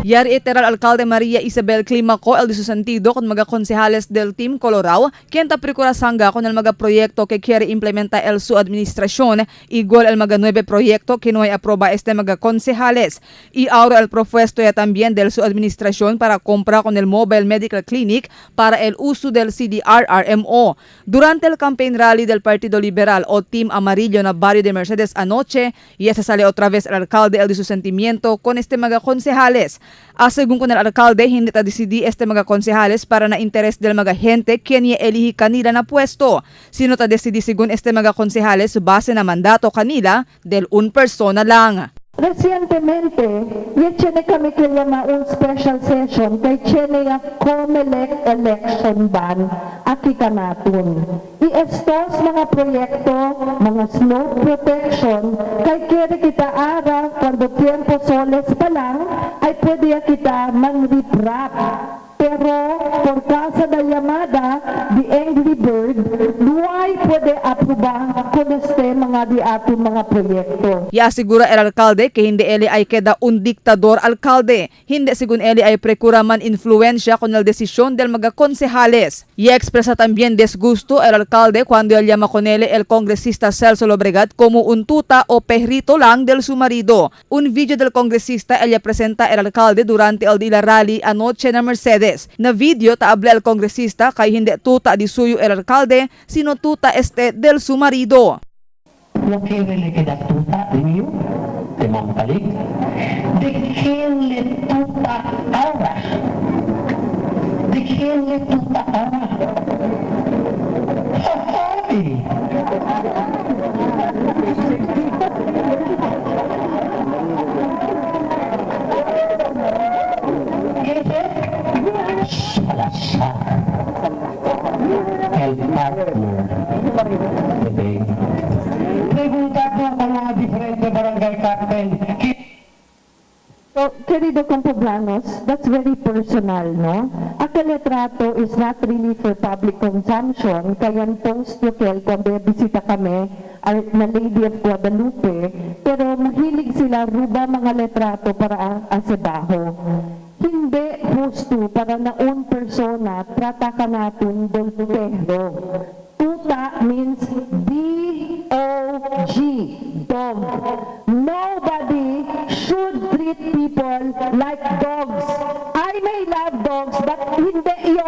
Yari iteral alcalde Maria Isabel Climaco el de su sentido con mga konsehales del Team Colorao, quien taprecura sanga con el mga proyecto que quiere implementar el su administración, igual el mga 9 proyecto que no hay aproba este mga konsehales. Y ahora el propuesto ya también del su administración para compra con el Mobile Medical Clinic para el uso del CDR-RMO. Durante el campaign rally del Partido Liberal o Team Amarillo na barrio de Mercedes anoche, ya se sale otra vez el alcalde el de su sentimiento con este mga konsehales. Según con el alcalde, hindi ta decidí este mga konsehales para na interes del mga gente quien ya elihi kanila na puesto. Sino ta decidí según este mga konsehales base na mandato kanila del un persona lang. Recientemente, ya tiene kami kaya na un special session kay tiene ya COMELEC election ban aki kanatun. I-estos mga proyekto, mga slope protection, kay kaya kita ara, cuando tiempo soles pa lang, ay pwede kita mang-reprap. Pero, por causa da llamada, the Angry Bird, luay pwede aproba kung este mga di ating mga proyekto. Asegura el alcalde que hindi eli ay queda un diktador alcalde. Hindi según eli ay precura man influensya con el desisyon del mga konsehales. Y expresa también desgusto el alcalde cuando él llama con él el congresista Celso Lobregat como un tuta o perrito lang del su marido. Un video del congresista ella presenta el alcalde durante el día rally anoche na Mercedes. Na video taable el congresista kay hindi tuta di suyo el alcalde, sino tuta este del su marido. Lo que le queda tuta de mí, de Mampalik, de quién le tuta ahora, de quién le tuta ahora. ¡Ay! Salazar, el partner de Beng. Pregunta ko ang mga diferente barangay captain. So, querido Campoblanos, that's very personal, no? Aquel retrato is not really for public consumption. Kaya post nyo kel, kuando bisita kami, na Lady of Guadalupe, pero mahilig sila ruba mga letrato para asebaho. Hindi gusto para na un persona trata ka natin dolpero. Tuta means D-O-G, dog. Nobody should treat people like dogs. I may love dogs, but hindi iyo